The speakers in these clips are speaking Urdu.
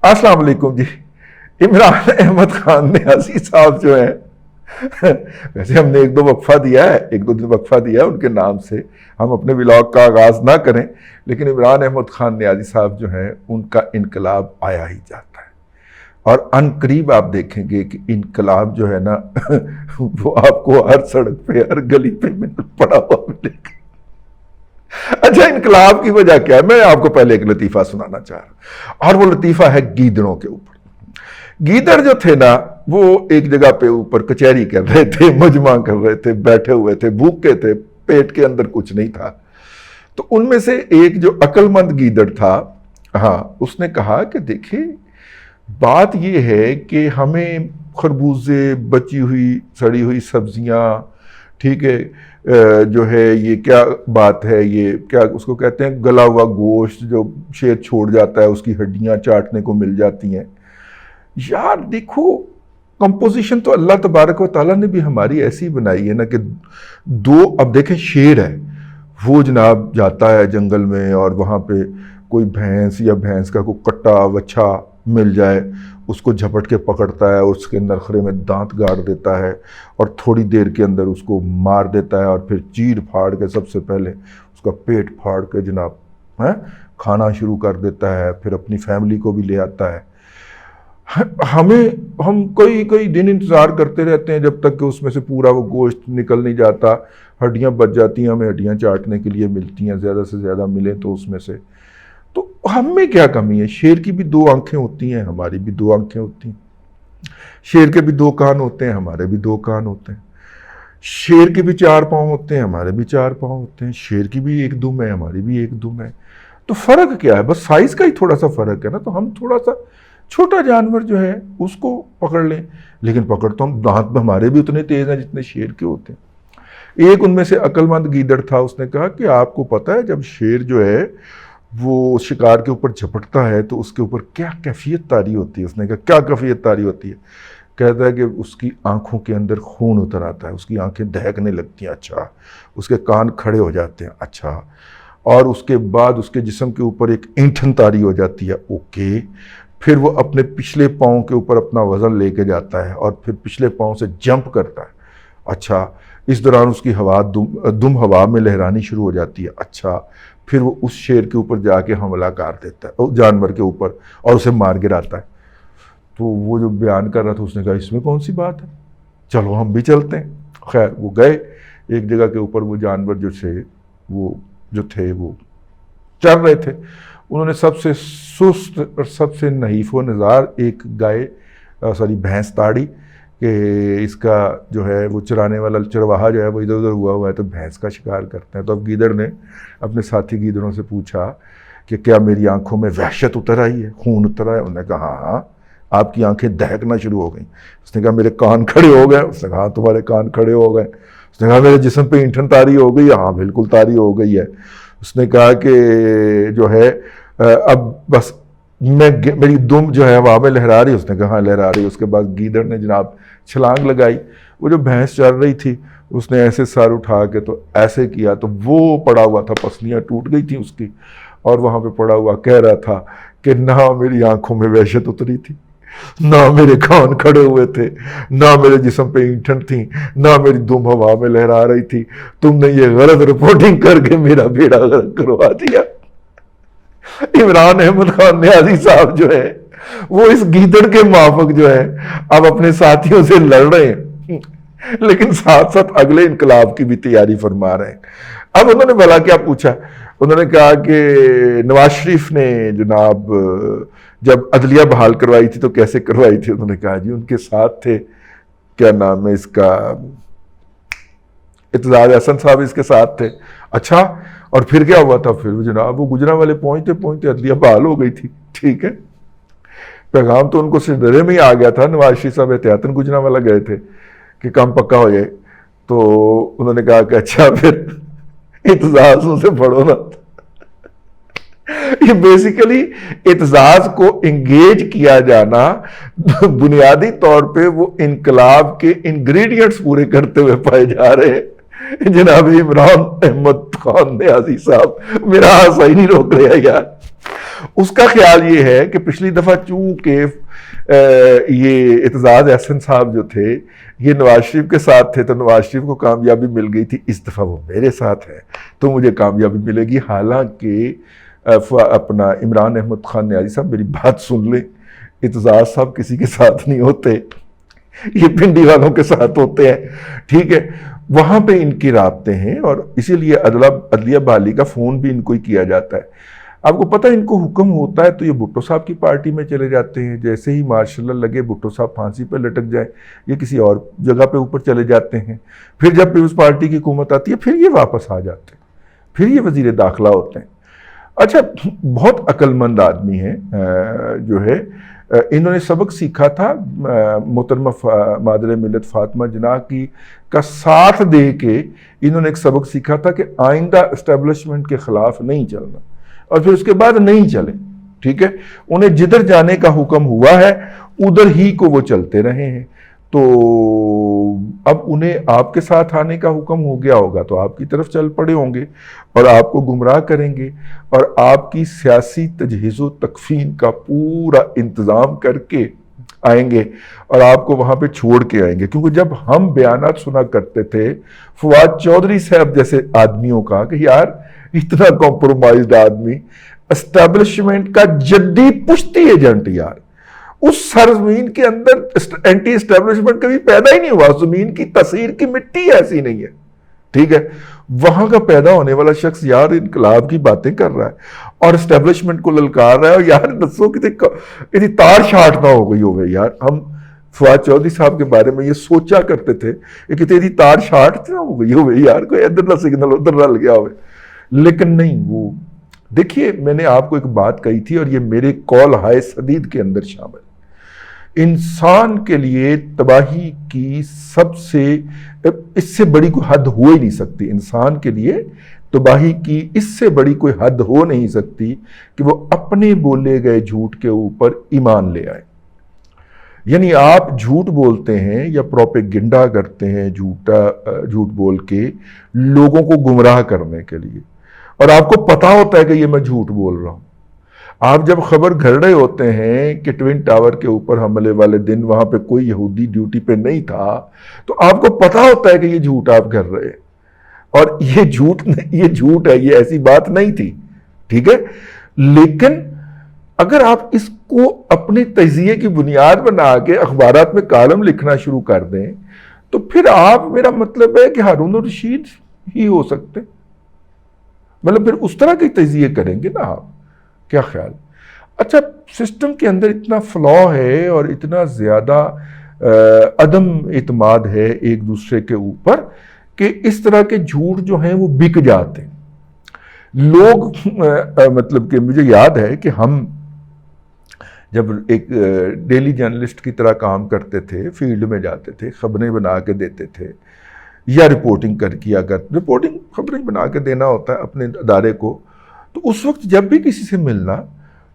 السلام علیکم جی. عمران احمد خان نیازی صاحب جو ہیں، ویسے ہم نے ایک دو وقفہ دیا ہے، ایک دو دن وقفہ دیا ہے ان کے نام سے، ہم اپنے ولاگ کا آغاز نہ کریں، لیکن عمران احمد خان نیازی صاحب جو ہیں ان کا انقلاب آیا ہی جاتا ہے، اور ان قریب آپ دیکھیں گے کہ انقلاب جو ہے نا وہ آپ کو ہر سڑک پہ ہر گلی پہ پڑا ہوا ملے گا. اچھا، انقلاب کی وجہ کیا ہے؟ میں آپ کو پہلے ایک لطیفہ سنانا چاہ رہا ہوں، اور وہ لطیفہ ہے گیدڑوں کے اوپر. گیدڑ جو تھے نا، وہ ایک جگہ پہ اوپر کچہری کر رہے تھے، مجمع کر رہے تھے، بیٹھے ہوئے تھے، بھوکے تھے، پیٹ کے اندر کچھ نہیں تھا. تو ان میں سے ایک جو عقل مند گیدڑ تھا، ہاں، اس نے کہا کہ دیکھیں بات یہ ہے کہ ہمیں خربوزے، بچی ہوئی سڑی ہوئی سبزیاں، ٹھیک ہے، جو ہے یہ کیا بات ہے، یہ کیا اس کو کہتے ہیں گلا ہوا گوشت جو شیر چھوڑ جاتا ہے اس کی ہڈیاں چاٹنے کو مل جاتی ہیں. یار دیکھو، کمپوزیشن تو اللہ تبارک و تعالیٰ نے بھی ہماری ایسی بنائی ہے نا کہ اب دیکھیں شیر ہے، وہ جناب جاتا ہے جنگل میں اور وہاں پہ کوئی بھینس یا بھینس کا کوئی کٹا وچھا مل جائے، اس کو جھپٹ کے پکڑتا ہے اور اس کے نرخرے میں دانت گاڑ دیتا ہے اور تھوڑی دیر کے اندر اس کو مار دیتا ہے، اور پھر چیر پھاڑ کے سب سے پہلے اس کا پیٹ پھاڑ کے جناب کھانا شروع کر دیتا ہے، پھر اپنی فیملی کو بھی لے آتا ہے. ہم کئی دن انتظار کرتے رہتے ہیں جب تک کہ اس میں سے پورا وہ گوشت نکل نہیں جاتا، ہڈیاں بچ جاتی ہیں، ہمیں ہڈیاں چاٹنے کے لیے ملتی ہیں، زیادہ سے زیادہ ملیں تو اس میں سے. تو ہم میں کیا کمی ہے؟ شیر کی بھی دو آنکھیں ہوتی ہیں، ہماری بھی دو آنکھیں ہوتی ہیں. شیر کے بھی دو کان ہوتے ہیں، ہمارے بھی دو کان ہوتے ہیں. شیر کے بھی چار پاؤں ہوتے ہیں، ہمارے بھی چار پاؤں ہوتے ہیں. شیر کی بھی ایک دم ہے، ہماری بھی ایک دم ہے. تو فرق کیا ہے؟ بس سائز کا ہی تھوڑا سا فرق ہے نا. تو ہم تھوڑا سا چھوٹا جانور جو ہے اس کو پکڑ لیں، لیکن پکڑ تو ہم دانت ہمارے بھی اتنے تیز ہیں جتنے شیر کے ہوتے ہیں. ایک ان میں سے عقل مند گیدڑ تھا، اس نے کہا کہ آپ کو پتہ ہے جب شیر جو ہے وہ شکار کے اوپر جھپٹتا ہے تو اس کے اوپر کیا کیفیت طاری ہوتی ہے؟ اس نے کہا کیا کیفیت طاری ہوتی ہے؟ کہتا ہے کہ اس کی آنکھوں کے اندر خون اتر آتا ہے، اس کی آنکھیں دہکنے لگتی ہیں، اچھا، اس کے کان کھڑے ہو جاتے ہیں، اچھا، اور اس کے بعد اس کے جسم کے اوپر ایک اینٹھن طاری ہو جاتی ہے، اوکے، پھر وہ اپنے پچھلے پاؤں کے اوپر اپنا وزن لے کے جاتا ہے اور پھر پچھلے پاؤں سے جمپ کرتا ہے، اچھا، اس دوران اس کی ہوا دم ہوا میں لہرانی شروع ہو جاتی ہے، اچھا، پھر وہ اس شیر کے اوپر جا کے حملہ کر دیتا ہے، جانور کے اوپر، اور اسے مار گراتا ہے. تو وہ جو بیان کر رہا تھا اس نے کہا اس میں کون سی بات ہے، چلو ہم بھی چلتے ہیں. خیر وہ گئے ایک جگہ کے اوپر، وہ جانور جو تھے وہ چل رہے تھے. انہوں نے سب سے سست اور سب سے نحیف و نزار ایک بھینس تاڑی کہ اس کا جو ہے وہ چرانے والا چرواہا جو ہے وہ ادھر ادھر ہوا ہے تو بھینس کا شکار کرتے ہیں. تو اب گیدڑ نے اپنے ساتھی گیدڑوں سے پوچھا کہ کیا میری آنکھوں میں وحشت اتر آئی ہے، خون اتر آیا؟ انہوں نے کہا ہاں، آپ کی آنکھیں دہکنا شروع ہو گئیں. اس نے کہا میرے کان کھڑے ہو گئے؟ اس نے کہا تمہارے کان کھڑے ہو گئے. اس نے کہا میرے جسم پہ اینٹھن طاری ہو گئی؟ ہاں بالکل طاری ہو گئی ہے. اس نے کہا کہ جو ہے اب بس میری دم جو ہے ہوا میں لہرا رہی؟ اس نے کہا ہاں لہرا رہی. اس کے بعد گیدڑ نے جناب چھلانگ لگائی. وہ جو بھینس چل رہی تھی اس نے ایسے سر اٹھا کے تو ایسے کیا تو وہ پڑا ہوا تھا، پسلیاں ٹوٹ گئی تھیں اس کی، اور وہاں پہ پڑا ہوا کہہ رہا تھا کہ نہ میری آنکھوں میں وحشت اتری تھی، نہ میرے کان کھڑے ہوئے تھے، نہ میرے جسم پہ اینٹھن تھی، نہ میری دم ہوا میں لہرا رہی تھی. تم نے یہ غلط رپورٹنگ کر کے میرا بیڑا غرق کروا دیا. عمران احمد خان نیازی صاحب جو ہے وہ اس گیدڑ کے موافق جو ہے اب اپنے ساتھیوں سے لڑ رہے ہیں، لیکن ساتھ ساتھ اگلے انقلاب کی بھی تیاری فرما رہے ہیں. اب انہوں نے بھلا کیا پوچھا؟ انہوں نے کہا کہ نواز شریف نے جناب جب عدلیہ بحال کروائی تھی تو کیسے کروائی تھی؟ انہوں نے کہا جی ان کے ساتھ تھے، کیا نام ہے اس کا، اعتزاز احسن صاحب اس کے ساتھ تھے. اچھا، اور پھر کیا ہوا تھا؟ پھر جناب وہ گجرانوالے پہنچتے پہنچتے عدلیہ بحال ہو گئی تھی. ٹھیک ہے، پیغام تو ان کو سدرے میں ہی آ گیا تھا. نواز شریف صاحب احتیاطاً گجرانوالا گئے تھے کہ کام پکا ہو جائے. تو انہوں نے کہا کہ اچھا پھر اعتزاز سے پڑھو نا. یہ بیسیکلی اعتزاز کو انگیج کیا جانا بنیادی طور پہ وہ انقلاب کے انگریڈینٹس پورے کرتے ہوئے پائے جا رہے ہیں. جناب عمران احمد خان نیازی صاحب میرا ہنسا ہی نہیں روک رہا یار. اس کا خیال یہ ہے کہ پچھلی دفعہ چونکہ یہ اعتزاز احسن صاحب جو تھے یہ نواز شریف کے ساتھ تھے تو نواز شریف کو کامیابی مل گئی تھی, اس دفعہ وہ میرے ساتھ ہے تو مجھے کامیابی ملے گی. حالانکہ اپنا عمران احمد خان نیازی صاحب میری بات سن لیں, اعتزاز صاحب کسی کے ساتھ نہیں ہوتے, یہ پنڈی والوں کے ساتھ ہوتے ہیں, ٹھیک ہے. وہاں پہ ان کی رابطے ہیں اور اسی لیے عدلیہ بحالی کا فون بھی ان کو ہی کیا جاتا ہے. آپ کو پتہ ان کو حکم ہوتا ہے تو یہ بھٹو صاحب کی پارٹی میں چلے جاتے ہیں, جیسے ہی مارشل اللہ لگے بھٹو صاحب پھانسی پہ لٹک جائیں یہ کسی اور جگہ پہ اوپر چلے جاتے ہیں. پھر جب پیپلز پارٹی کی حکومت آتی ہے پھر یہ واپس آ جاتے ہیں, پھر یہ وزیر داخلہ ہوتے ہیں. اچھا بہت عقل مند آدمی ہیں جو ہے, انہوں نے سبق سیکھا تھا محترمہ مادر ملت فاطمہ جناح کی کا ساتھ دے کے, انہوں نے ایک سبق سیکھا تھا کہ آئندہ اسٹیبلشمنٹ کے خلاف نہیں چلنا, اور پھر اس کے بعد نہیں چلے, ٹھیک ہے. انہیں جدھر جانے کا حکم ہوا ہے ادھر ہی کو وہ چلتے رہے ہیں. تو اب انہیں آپ کے ساتھ آنے کا حکم ہو گیا ہوگا تو آپ کی طرف چل پڑے ہوں گے اور آپ کو گمراہ کریں گے اور آپ کی سیاسی تجہیز و تکفین کا پورا انتظام کر کے آئیں گے اور آپ کو وہاں پہ چھوڑ کے آئیں گے. کیونکہ جب ہم بیانات سنا کرتے تھے فواد چودھری صاحب جیسے آدمیوں کا کہ یار اتنا کمپرومائزڈ آدمی, اسٹیبلشمنٹ کا جدی پشتی ایجنٹ, یار اس سرزمین کے اندر اینٹی اسٹیبلشمنٹ کبھی پیدا ہی نہیں ہوا, زمین کی تاثیر کی مٹی ایسی نہیں ہے, ٹھیک ہے. وہاں کا پیدا ہونے والا شخص یار انقلاب کی باتیں کر رہا ہے اور اسٹیبلشمنٹ کو للکار رہا ہے, اور یار دسو کتنی تار شاٹ نہ ہو گئی ہوگی یار. ہم فواد چودھری صاحب کے بارے میں یہ سوچا کرتے تھے کہ کتنی تار شاٹ نہ ہو گئی ہوگی یار, کوئی ادھر نہ سگنل ادھر نہ لگیا ہوئے. لیکن نہیں, وہ دیکھیے میں نے آپ کو ایک بات کہی تھی اور یہ میرے قول ہائے سدید کے اندر شامل, انسان کے لیے تباہی کی سب سے اس سے بڑی کوئی حد ہو ہی نہیں سکتی. انسان کے لیے تباہی کی اس سے بڑی کوئی حد ہو نہیں سکتی کہ وہ اپنے بولے گئے جھوٹ کے اوپر ایمان لے آئے. یعنی آپ جھوٹ بولتے ہیں یا پروپیگنڈا کرتے ہیں جھوٹ بول کے لوگوں کو گمراہ کرنے کے لیے, اور آپ کو پتا ہوتا ہے کہ یہ میں جھوٹ بول رہا ہوں. آپ جب خبر گھڑ رہے ہوتے ہیں کہ ٹوین ٹاور کے اوپر حملے والے دن وہاں پہ کوئی یہودی ڈیوٹی پہ نہیں تھا, تو آپ کو پتا ہوتا ہے کہ یہ جھوٹ آپ کر رہے ہیں اور یہ جھوٹ ہے, یہ ایسی بات نہیں تھی, ٹھیک ہے. لیکن اگر آپ اس کو اپنے تجزیے کی بنیاد بنا کے اخبارات میں کالم لکھنا شروع کر دیں تو پھر آپ, میرا مطلب ہے کہ ہارون الرشید ہی ہو سکتے, مطلب پھر اس طرح کے تجزیے کریں گے نا آپ. کیا خیال؟ اچھا سسٹم کے اندر اتنا فلا ہے اور اتنا زیادہ عدم اعتماد ہے ایک دوسرے کے اوپر کہ اس طرح کے جھوٹ جو ہیں وہ بک جاتے ہیں. لوگ مطلب کہ مجھے یاد ہے کہ ہم جب ایک ڈیلی جرنلسٹ کی طرح کام کرتے تھے, فیلڈ میں جاتے تھے, خبریں بنا کے دیتے تھے یا رپورٹنگ کیا کرتے, رپورٹنگ خبریں بنا کے دینا ہوتا ہے اپنے ادارے کو. تو اس وقت جب بھی کسی سے ملنا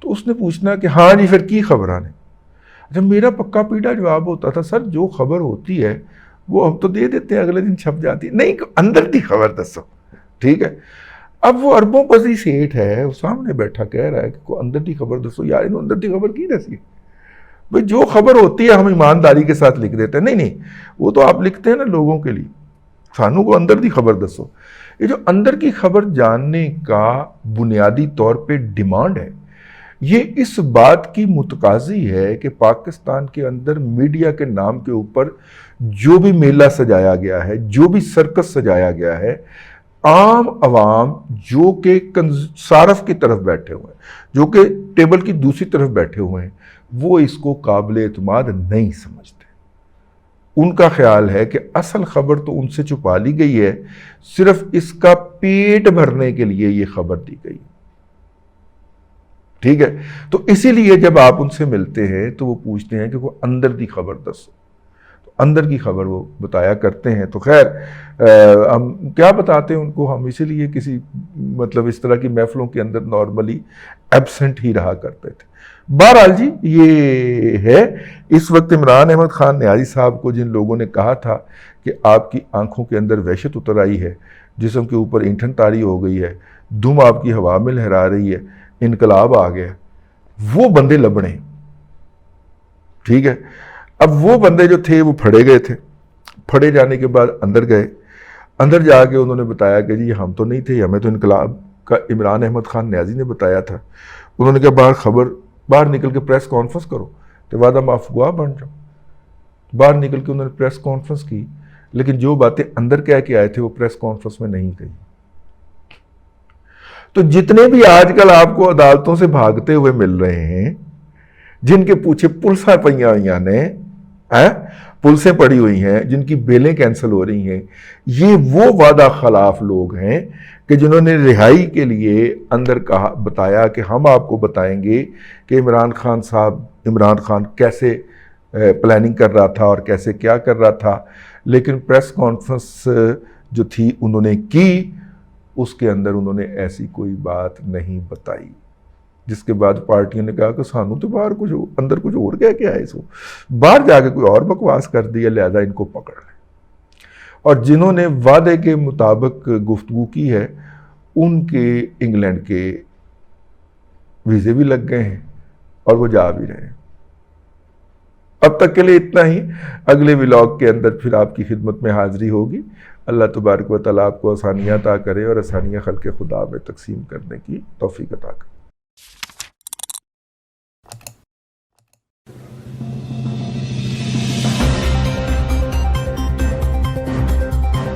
تو اس نے پوچھنا کہ ہاں جی پھر کی خبر آنے. جب میرا پکا پیٹا جواب ہوتا تھا سر جو خبر ہوتی ہے وہ ہم تو دے دیتے ہیں, اگلے دن چھپ جاتی ہے, نہیں اندر دی خبر دسو, ٹھیک ہے. اب وہ اربوں پذی سیٹھ ہے, وہ سامنے بیٹھا کہہ رہا ہے کہ کوئی اندر دی خبر دسو. یار انہوں اندر دی خبر کی دسی بھائی, جو خبر ہوتی ہے ہم ایمانداری کے ساتھ لکھ دیتے ہیں. نہیں وہ تو آپ لکھتے ہیں نا لوگوں کے لیے, سانوں کو اندر دی خبر دسو. یہ جو اندر کی خبر جاننے کا بنیادی طور پہ ڈیمانڈ ہے یہ اس بات کی متقاضی ہے کہ پاکستان کے اندر میڈیا کے نام کے اوپر جو بھی میلہ سجایا گیا ہے, جو بھی سرکس سجایا گیا ہے, عام عوام جو کہ صارف کی طرف بیٹھے ہوئے ہیں, جو کہ ٹیبل کی دوسری طرف بیٹھے ہوئے ہیں, وہ اس کو قابل اعتماد نہیں سمجھتے. ان کا خیال ہے کہ اصل خبر تو ان سے چھپا لی گئی ہے, صرف اس کا پیٹ بھرنے کے لیے یہ خبر دی گئی, ٹھیک ہے. تو اسی لیے جب آپ ان سے ملتے ہیں تو وہ پوچھتے ہیں کہ وہ اندر دی خبر دسو, تو اندر کی خبر وہ بتایا کرتے ہیں. تو خیر ہم کیا بتاتے ہیں ان کو, ہم اسی لیے کسی مطلب اس طرح کی محفلوں کے اندر نارملی ایبسنٹ ہی رہا کرتے تھے. بہرحال جی یہ ہے اس وقت عمران احمد خان نیازی صاحب کو جن لوگوں نے کہا تھا کہ آپ کی آنکھوں کے اندر وحشت اتر آئی ہے، جسم کے اوپر اینٹھن طاری ہو گئی ہے، دم آپ کی ہوا میں لہرا رہی ہے، انقلاب آ گیا، وہ بندے لبڑے، ٹھیک ہے۔ اب وہ بندے جو تھے وہ پھڑے گئے تھے، پھڑے جانے کے بعد اندر گئے، اندر جا کے انہوں نے بتایا کہ جی ہم تو نہیں تھے، ہمیں تو انقلاب کا عمران احمد خان نیازی نے بتایا تھا۔ انہوں نے کہا باہر نکل کے پریس کانفرنس کرو، تو وعدہ معاف گواہ بن جاؤ۔ باہر نکل کے انہوں نے پریس کانفرنس کی، لیکن جو باتیں اندر کہہ کے آئے تھے وہ پریس کانفرنس میں نہیں کہی۔ تو جتنے بھی آج کل آپ کو عدالتوں سے بھاگتے ہوئے مل رہے ہیں، جن کے پیچھے پلسیں پئیاں ہوئیاں نے، پلسیں پڑی ہوئی ہیں، جن کی بیلیں کینسل ہو رہی ہیں، یہ وہ وعدہ خلاف لوگ ہیں کہ جنہوں نے رہائی کے لیے اندر بتایا کہ ہم آپ کو بتائیں گے کہ عمران خان کیسے پلاننگ کر رہا تھا اور کیسے کیا کر رہا تھا، لیکن پریس کانفرنس جو تھی انہوں نے کی، اس کے اندر انہوں نے ایسی کوئی بات نہیں بتائی، جس کے بعد پارٹیوں نے کہا کہ سانو تو باہر اندر کچھ اور کہہ کے آئے، سو باہر جا کے کوئی اور بکواس کر دیا، لہذا ان کو پکڑ لیں۔ اور جنہوں نے وعدے کے مطابق گفتگو کی ہے ان کے انگلینڈ کے ویزے بھی لگ گئے ہیں اور وہ جا بھی رہے ہیں۔ اب تک کے لیے اتنا ہی، اگلے ولاگ کے اندر پھر آپ کی خدمت میں حاضری ہوگی۔ اللہ تبارک و تعالیٰ آپ کو آسانیاں عطا کرے اور آسانیاں خلق خدا میں تقسیم کرنے کی توفیق عطا کرے۔